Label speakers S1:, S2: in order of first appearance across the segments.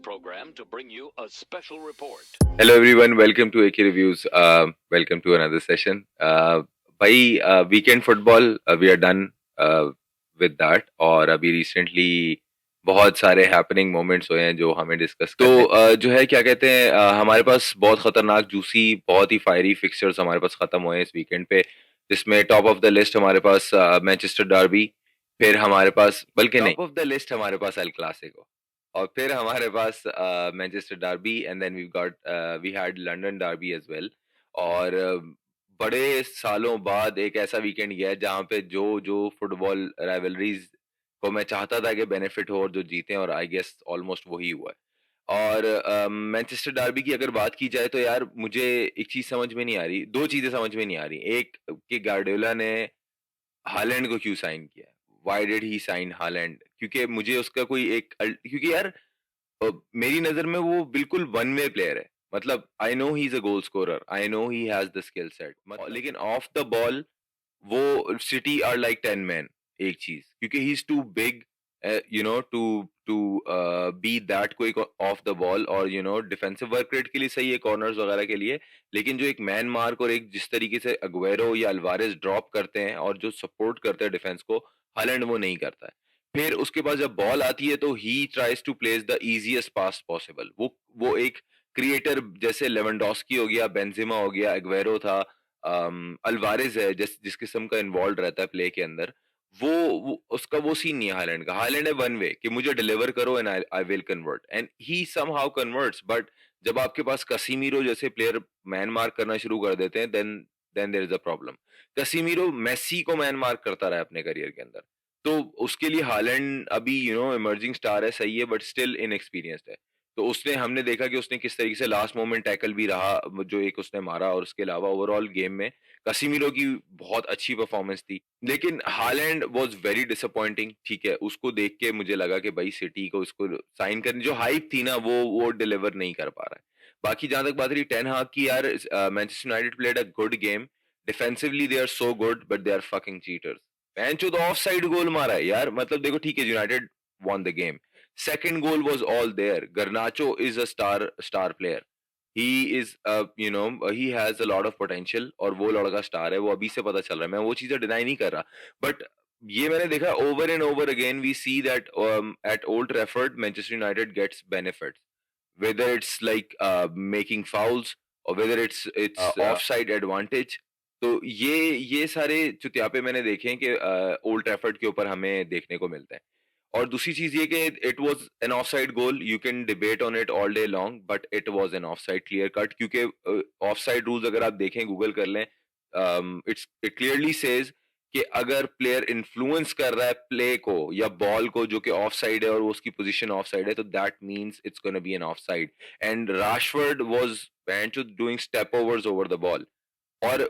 S1: program to bring you a special report.
S2: Hello everyone, welcome to AK Reviews. Welcome to another session. भाई weekend football we are done with that और अभी recently बहुत सारे happening moments हुए हैं जो हमें डिस्कस करने तो जो है क्या कहते हैं हमारे पास बहुत खतरनाक जूसी बहुत ही फायरी फिक्सचर्स हमारे पास खत्म हुए हैं इस वीकेंड पे जिसमें टॉप ऑफ द लिस्ट हमारे पास मैनचेस्टर डार्बी फिर हमारे पास बल्कि नहीं टॉप ऑफ द लिस्ट हमारे पास एल क्लासिको और फिर हमारे पास Manchester derby and then we had London derby as well और बड़े सालों बाद एक ऐसा वीकेंड गया जहाँ पे जो जो फुटबॉल राइवलरीज को मैं चाहता था कि बेनिफिट हो और जो जीते और आई गेस ऑलमोस्ट वही हुआ है और मैनचेस्टर डार्बी की अगर बात की जाए तो यार मुझे एक चीज समझ में नहीं आ रही दो चीजें समझ में नहीं आ रही एक कि गार्डियोला ने हालैंड को क्यों साइन किया why did he sign Holland क्योंकि मुझे उसका कोई क्योंकि यार मेरी नजर में वो बिल्कुल वन वे प्लेयर है मतलब I know he is a goal scorer I know he has the skill set लेकिन ऑफ द बॉल वो सिटी आर लाइक 10 मैन एक चीज क्योंकि he is too big you know to to be that कोई off the ball और you know defensive work rate के लिए सही है कॉर्नर्स वगैरह के लिए लेकिन जो एक मैन मार्क और एक जिस तरीके से अग्वेरो या अल्वारेस ड्रॉप करते हैं और जो सपोर्ट करते हैं डिफेंस को हालैंड वो नहीं करता है फिर उसके बाद जब बॉल आती है तो he tries to place the easiest pass possible वो एक क्रिएटर जैसे लेवेंडोस्की हो गया बेंजिमा हो गया एग्वेरो था अल्वारेज है जिस किस्म का इन्वॉल्व रहता है प्ले के अंदर वो उसका वो सीन नहीं है हालैंड का हालैंड है वन वे कि मुझे डिलीवर करो and I will convert and he somehow converts but जब आपके पास कसीमीरो जैसे प्लेयर मैन मार्क करना शुरू कर देते हैं then there is a problem Casemiro Messi को मैन मार्क करता रहा अपने करियर के अंदर तो उसके लिए हालैंड अभी यू नो इमर्जिंग स्टार है सही है बट स्टिल इनएक्सपीरियंस्ड है तो उसने हमने देखा कि उसने किस तरीके से लास्ट मोमेंट टैकल भी रहा जो एक उसने मारा और उसके अलावा ओवरऑल गेम में कसीमिरो की बहुत अच्छी परफॉर्मेंस थी लेकिन हालैंड वाज वेरी डिसअपॉइंटिंग ठीक है उसको देख के मुझे लगा कि भाई सिटी को उसको साइन करने जो हाइप थी ना वो डिलीवर नहीं कर पा रहा है बाकी जहां तक बात रही टेन हाग की यार Manchester United played a good game defensively they are so good but they are fucking cheaters पैंचो तो ऑफ साइड गोल मारा है यार मतलब देखो ठीक है United won the game. Second goal was all there. Garnacho is a star player. He is he has a lot of potential और वो लड़का स्टार है वो अभी से पता चल रहा है मैं वो चीजें डिनाई नहीं कर रहा बट ये मैंने देखा over and over again we see that at Old Trafford Manchester United gets benefits whether it's like making fouls or whether it's offside advantage तो ये सारे चुतियापे मैंने देखे हैं कि ओल्ड ट्रैफर्ड के ऊपर हमें देखने को मिलते हैं और दूसरी चीज ये कि it was an offside goal you can debate on it all day long but it was an offside clear cut क्योंकि ऑफसाइड रूल्स अगर आप देखें गूगल कर लें इट क्लियरली सेज कि अगर प्लेयर इन्फ्लुएंस कर रहा है प्ले को या बॉल को जो कि ऑफ साइड है और उसकी पोजीशन ऑफ साइड है तो that means it's gonna be an offside and Rashford was doing step overs over the ball और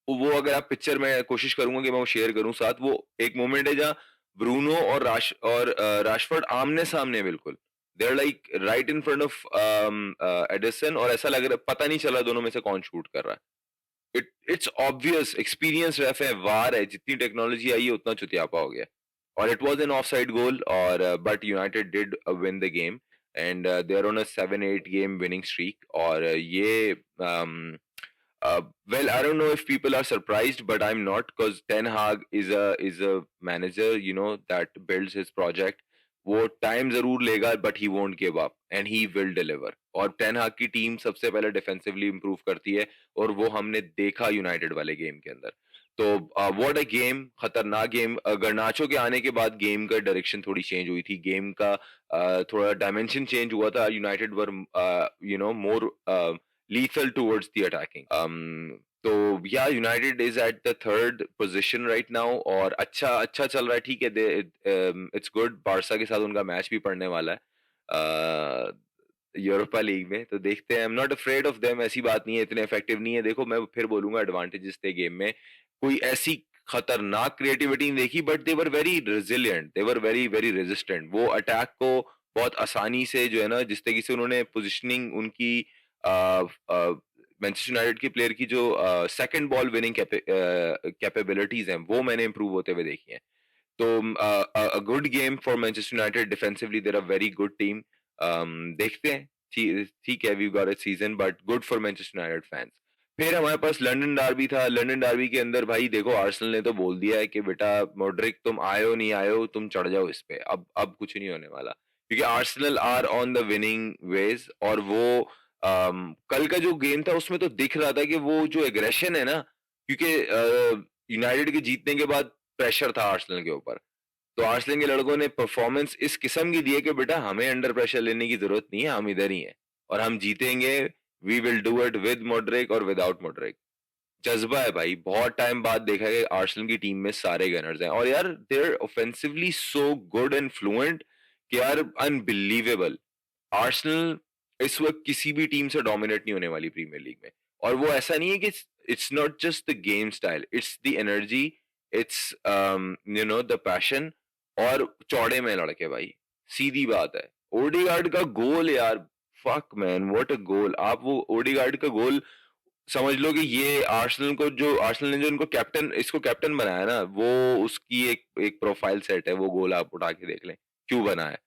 S2: वो अगर आप पिक्चर में कोशिश करूंगा कि मैं वो शेयर करूं साथ वो एक मोमेंट है जहां ब्रूनो और राशफोर्ड आमने सामने बिल्कुल they are like right in front of Ederson और ऐसा लग रहा है पता नहीं चला दोनों में से कौन शूट कर रहा है इट्स ऑब्वियस एक्सपीरियंस रेफ है वार है जितनी टेक्नोलॉजी आई है उतना चुतियापा हो गया और it was an offside goal और but United did win the game and they are on a 7-8 game winning streak और ये well, I don't know if people are surprised, but I'm not because Ten Hag is a manager, you know, that builds his project. वो time जरूर लेगा but he won't give up and he will deliver और ten Hag की team सबसे पहले defensively improve करती है और वो हमने देखा यूनाइटेड वाले गेम के अंदर तो व्हाट अ गेम खतरनाक गेम गर्नाचो के आने के बाद गेम का डायरेक्शन थोड़ी चेंज हुई थी गेम का थोड़ा डायमेंशन चेंज हुआ था United were you know more lethal towards the attacking. तो या United is at the third position right now और अच्छा अच्छा चल रहा है ठीक है इट्स गुड बारसा के साथ उनका मैच भी पड़ने वाला है यूरोपा लीग में तो देखते हैं I am not afraid of them ऐसी बात नहीं है इतने इफेक्टिव नहीं है देखो मैं फिर बोलूंगा एडवांटेजेस थे गेम में कोई ऐसी खतरनाक क्रिएटिविटी नहीं देखी but they were very resilient they were very very resistant वो अटैक को बहुत आसानी से जो है ना जिस तरीके से उन्होंने पोजिशनिंग उनकी मैनचेस्टर यूनाइटेड के प्लेयर की जो सेकंड बॉल विनिंग कैपेबिलिटीज हैं वो मैंने इंप्रूव होते हुए देखी हैं तो a good game for Manchester United defensively they're a very good team देखते हैं, ठीक है, we got a season but good for Manchester United fans. फिर हमारे पास लंदन डार्बी था। लंदन डार्बी के अंदर भाई देखो, आर्सेनल ने तो बोल दिया है कि बेटा मॉड्रिक तुम आयो नहीं आयो, तुम चढ़ जाओ इस पे, अब कुछ नहीं होने वाला, क्योंकि Arsenal are on the winning ways. और वो कल का जो गेम था उसमें तो दिख रहा था कि वो जो एग्रेशन है ना, क्योंकि यूनाइटेड के जीतने के बाद प्रेशर था आर्सेनल के ऊपर, तो आर्सेनल के लड़कों ने परफॉर्मेंस इस किस्म की दी है कि बेटा हमें अंडर प्रेशर लेने की जरूरत नहीं है, हम इधर ही हैं और हम जीतेंगे। We will do it with Modric और विदाउट मॉड्रिक। जज्बा है भाई, बहुत टाइम बाद देखा है कि आर्सेनल की टीम में सारे गनर्स हैं, और यार they are offensively so good and fluent कि यार अनबिलीवेबल। आर्सेनल इस वक्त किसी भी टीम से डोमिनेट नहीं होने वाली प्रीमियर लीग में। और वो ऐसा नहीं है कि it's not just the game style, it's the energy, it's the passion. और चौड़े में लड़के भाई, सीधी बात है। ओडीगार्ड का गोल यार, फक मैन व्हाट अ गोल। आप वो ओडीगार्ड का गोल समझ लो कि ये आर्सेनल को, जो आर्सेनल ने जो इनको कैप्टन, इसको कैप्टन बनाया ना, वो उसकी एक एक प्रोफाइल सेट है। वो गोल आप उठा के देख लें क्यों बना है।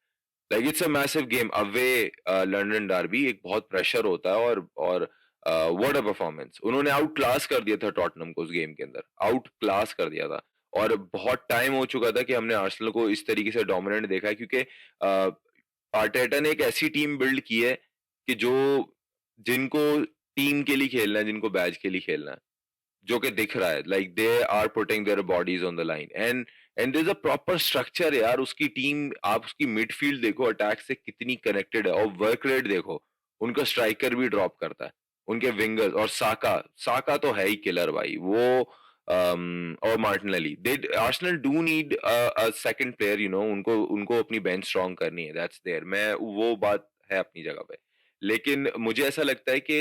S2: Like it's a massive game away. London Derby एक बहुत प्रेशर होता है, और व्हाट अ परफॉर्मेंस। उन्होंने आउट क्लास कर दिया था टॉटनम को उस गेम के अंदर, आउट क्लास कर दिया था। और बहुत टाइम हो चुका था कि हमने आर्सेनल को इस तरीके से डोमिनेंट देखा है, क्योंकि आर्टेटा ने एक ऐसी टीम बिल्ड की है कि जो, जिनको टीम के लिए खेलना है, जिनको बैच के लिए खेलना है, जो कि दिख रहा है। Like they are putting their bodies on the line, and there is a proper structure यार। उसकी टीम, आप उसकी मिडफील्ड देखो अटैक से कितनी कनेक्टेड है, और वर्क रेट देखो। उनका स्ट्राइकर भी ड्रॉप करता है, उनके विंगर्स, और साका, साका तो है ही किलर भाई वो। और Martinelli, they Arsenal do need a second player, उनको उनको अपनी बेंच स्ट्रांग करनी है, दैट्स देयर। मैं वो बात है अपनी जगह पे। लेकिन मुझे ऐसा लगता है कि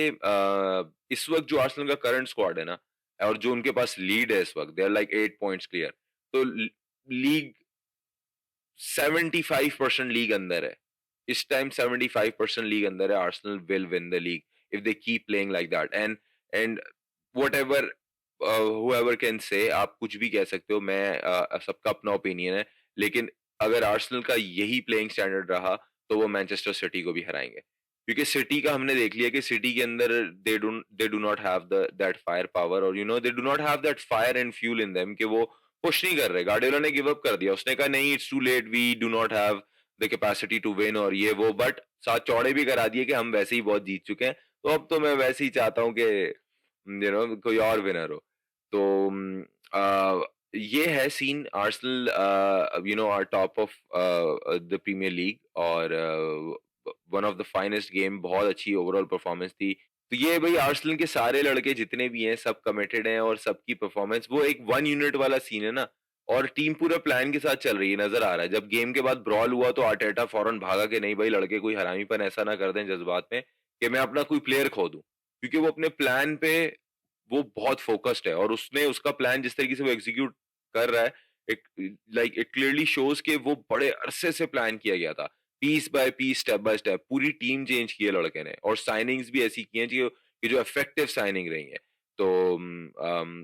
S2: इस वक्त जो आर्सेनल का करंट स्क्वाड है ना, और जो उनके पास लीड है इस वक्त, they are like 8 points clear. तो लीग 75% लीग अंदर है इस टाइम, 75% लीग अंदर है। Arsenal will win the league if they keep playing like that. And whatever whoever can say, आप कुछ भी कह सकते हो, मैं सबका अपना ओपिनियन है, लेकिन अगर आर्सेनल का यही प्लेइंग स्टैंडर्ड रहा तो वो मैनचेस्टर सिटी को भी हराएंगे। क्योंकि सिटी का हमने देख लिया कि सिटी के अंदर they do not have the that fire power, और they do not have that fire and fuel in them, कि वो पुश नहीं कर रहे। गार्डियोला ने गिव अप कर दिया, उसने कहा नहीं, it's too late, we do not have the capacity to win, और ये वो। बट साथ चौड़े भी करा दिए कि हम वैसे ही बहुत जीत चुके हैं, तो अब तो मैं वैसे ही चाहता हूँ कि कोई और विनर हो। तो ये है scene. Arsenal are top of the Premier League, और one of the finest game, बहुत अच्छी ओवरऑल परफॉर्मेंस थी। तो ये भाई आर्सेनल के सारे लड़के जितने भी हैं सब कमिटेड हैं, और सबकी परफॉर्मेंस, वो एक वन यूनिट वाला सीन है ना, और टीम पूरा प्लान के साथ चल रही है, नजर आ रहा है। जब गेम के बाद ब्रॉल हुआ तो आर्टेटा फौरन भागा कि नहीं भाई लड़के कोई हरामीपन ऐसा ना कर दें जज्बात में कि मैं अपना कोई प्लेयर खो दूं, क्योंकि वो अपने प्लान पे वो बहुत फोकस्ड है, और उसने उसका प्लान जिस तरीके से वो एग्जीक्यूट कर रहा है, एक लाइक इट क्लियरली शोज कि वो बड़े अरसे से प्लान किया गया था, piece by piece, step by step. पूरी टीम चेंज की है लड़के ने, और साइनिंग्स भी ऐसी की हैं कि जो इफेक्टिव साइनिंग रही है। तो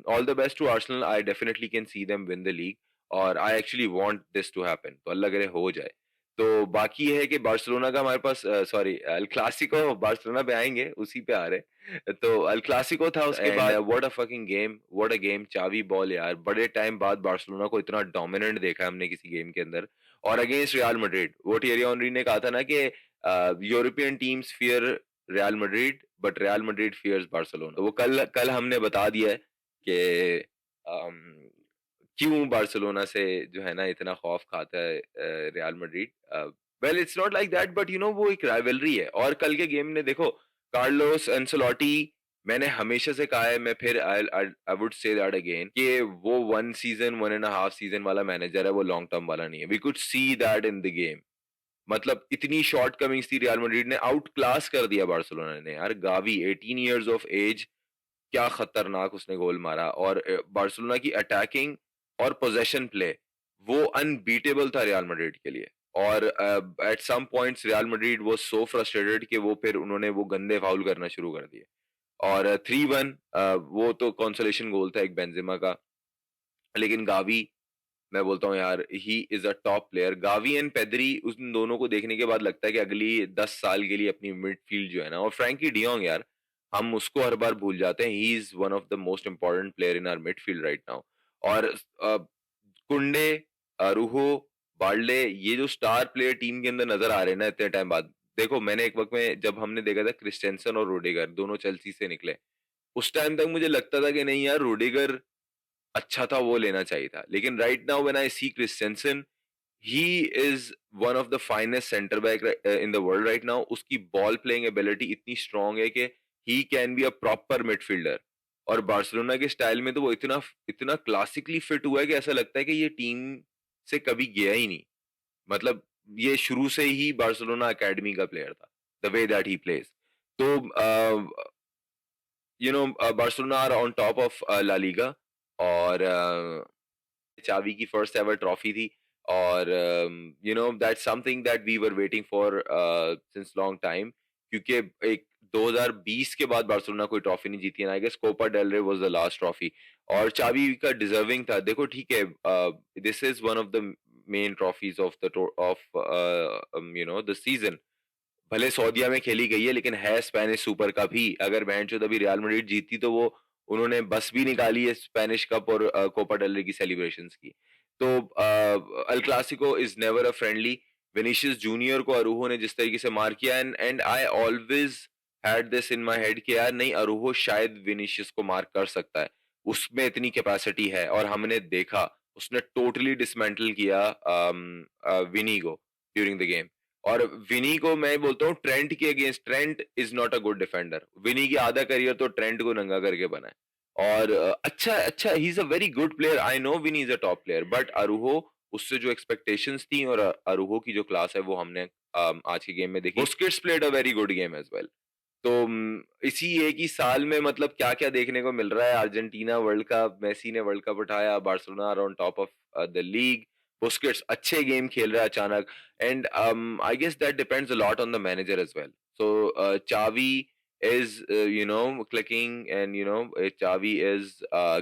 S2: all the best to Arsenal, I definitely can see them win the league, और I actually want this to happen, तो अल्लाह करे हो जाए। तो बाकी है कि बार्सिलोना का हमारे पास, सॉरी, अल क्लासिको, बार्सिलोना पे आएंगे, उसी पे आ रहे। तो अल क्लासिको था उसके बाद, what a fucking game, what a game, चावी बॉल यार। बड़े टाइम बाद बार्सिलोना को इतना डोमिनेंट देखा हमने किसी गेम के अंदर, और अगेंस्ट रियल मैड्रिड। वो थियरी ऑनरी ने कहा था ना कि European teams fear Real Madrid but Real Madrid fears Barcelona. तो वो कल कल हमने बता दिया है कि क्यों बार्सिलोना से जो है ना इतना खौफ खाता है real Madrid. Well it's not like that, but वो एक राइवलरी है। और कल के गेम ने देखो, कार्लोस एंसेलोटी, मैंने हमेशा से कहा है, मैं फिर I would say that again, कि वो 1 सीजन 1.5 सीजन वाला मैनेजर है, वो लॉन्ग टर्म वाला नहीं है। We could see that in the game. मतलब इतनी शॉर्ट कमिंग्स थी रियल मैड्रिड ने, आउट क्लास कर दिया बार्सिलोना ने यार। गावी 18 इयर्स ऑफ एज, क्या खतरनाक उसने गोल मारा। और बार्सिलोना की अटैकिंग और पोजेशन प्ले, वो अनबीटेबल था रियल मैड्रिड के लिए। और at some points Real Madrid वो सो फ्रस्ट्रेटेड कि वो फिर उन्होंने वो गंदे फाउल करना शुरू कर दिए। और 3-1 वो तो कंसोलेशन गोल था एक बेंजेमा का। लेकिन गावी मैं बोलता हूँ यार ही is a top player. Gavi and पेदरी, उन दोनों को देखने के बाद लगता है कि अगली 10 साल के लिए अपनी मिडफील्ड जो है ना, और फ्रैंकी डियोंग यार, हम उसको हर बार भूल जाते हैं। He is one of the most important player in our midfield right now. और कुंडे, रूहो, बाल्डे, ये जो स्टार प्लेयर टीम के अंदर नजर आ रहे हैं ना इतने टाइम बाद। देखो मैंने एक वक्त में जब हमने देखा था क्रिस्टेंसन और रोडिगर दोनों चेल्सी से निकले, उस टाइम तक मुझे लगता था कि नहीं यार रोडिगर अच्छा था, वो लेना चाहिए था। लेकिन right now when I see Christensen, he is one of the finest centre back in the world right now. उसकी बॉल प्लेइंग एबिलिटी इतनी स्ट्रांग है कि he can be a proper midfielder. और बार्सिलोना के स्टाइल में तो वो इतना इतना क्लासिकली फिट हुआ है कि ऐसा लगता है कि ये टीम से कभी गया ही नहीं। मतलब ये शुरू से ही बार्सिलोना एकेडमी का प्लेयर था, the way that he plays. तो Barcelona are on top of La Liga. और चावी की फर्स्ट एवर ट्रॉफी थी। और that's something that we were waiting for since long time, क्योंकि एक 2020 के बाद बार्सिलोना कोई ट्रॉफी नहीं जीती है। आई गेस कोपा डेल रे वाज द लास्ट ट्रॉफी, और चावी का डिजर्विंग था। देखो ठीक है, this is one of the main trophies of the season. भले सऊदीया में खेली गई है लेकिन है स्पेनिश सुपर कप ही। अगर मैनचेस्टर अभी रियल मैड्रिड जीती तो वो उन्होंने बस भी निकाली है स्पेनिश कप और कोपा डेल रे की सेलिब्रेशंस की। तो El Clasico is never a friendly. Vinicius Junior को अरूहो ने जिस तरीके से मार किया, and I always had this in my head कि यार नहीं, अरूहो शायद विनीशियस को मार कर सकता है, उसमें इतनी कैपेसिटी है। और हमने देखा उसने टोटली डिसमेंटल किया विनी को ड्यूरिंग द गेम। और विनी को मैं बोलता हूँ ट्रेंट के against, Trent is not a good defender. Vini की आधा करियर तो ट्रेंट को नंगा करके बना है। और अच्छा अच्छा, he is a very good player, I know Vini is a top player, but Araujo, उससे जो एक्सपेक्टेशंस थी और अरूहो की जो क्लास है वो हमने आज के गेम में देखी। Busquets played a very good game as well. तो इसी एक ही साल में मतलब क्या क्या देखने को मिल रहा है। अर्जेंटीना वर्ल्ड कप, मेसी ने वर्ल्ड कप उठाया, Barcelona are on top of the league, Busquets अच्छे गेम खेल रहा है अचानक। And I guess that depends a lot on the manager as well. So Xavi is clicking, and Xavi is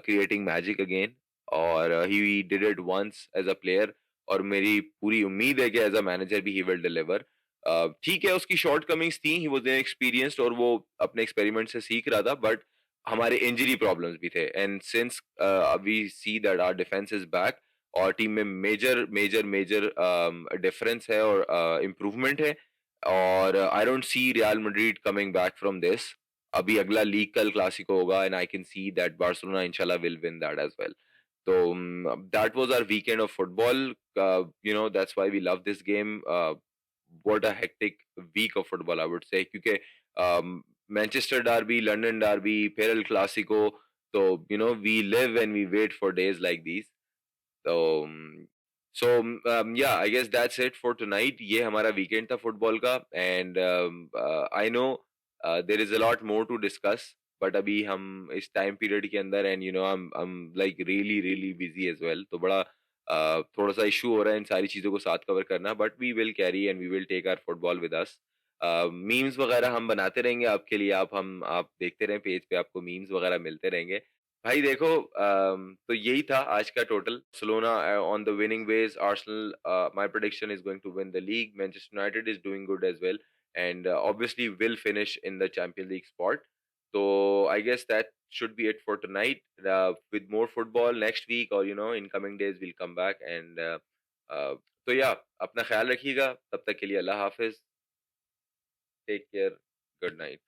S2: creating magic again, और he did it once as a player, और मेरी पूरी उम्मीद है कि एज अ मैनेजर भी he will deliver। ठीक है, उसकी शॉर्ट कमिंग्स थी, ही वाज एक्सपीरियंस्ड और वो अपने एक्सपेरिमेंट से सीख रहा था, बट हमारे इंजरी प्रॉब्लम्स भी थे। And since we see that our defence is back, और टीम में मेजर मेजर मेजर डिफरेंस है और इम्प्रूवमेंट है। और I don't see Real Madrid coming back from this. अभी अगला लीग कल क्लासिको होगा, and I can see that Barcelona इंशाल्लाह will win that as well. तो that was our weekend of football. That's why we love this game. what a hectic week of football I would say, क्योंकि Manchester Derby, London Derby, फिर El Clasico, तो we live and we wait for days like these. So yeah, I guess that's it for tonight. ये हमारा weekend था football का, and I know there is a lot more to discuss, but अभी हम इस time period के अंदर, and I'm like really really busy as well, तो बड़ा थोड़ा सा इशू हो रहा है इन सारी चीजों को साथ कवर करना, but we will carry and we will take our football with us. Memes वगैरह हम बनाते रहेंगे आपके लिए, आप देखते रहें पेज पे, आपको मीम्स वगैरह मिलते रहेंगे। भाई देखो, तो यही था आज का total. Barcelona on the winning ways, Arsenal, my prediction is going to win the league, Manchester United is doing good as well, and obviously will finish in the champion league spot. तो आई guess that should be it for tonight. With more football next week, or in coming days we'll come back, and uh, तो या अपना ख्याल रखिएगा, तब तक के लिए अल्लाह हाफिज, टेक केयर, गुड नाइट।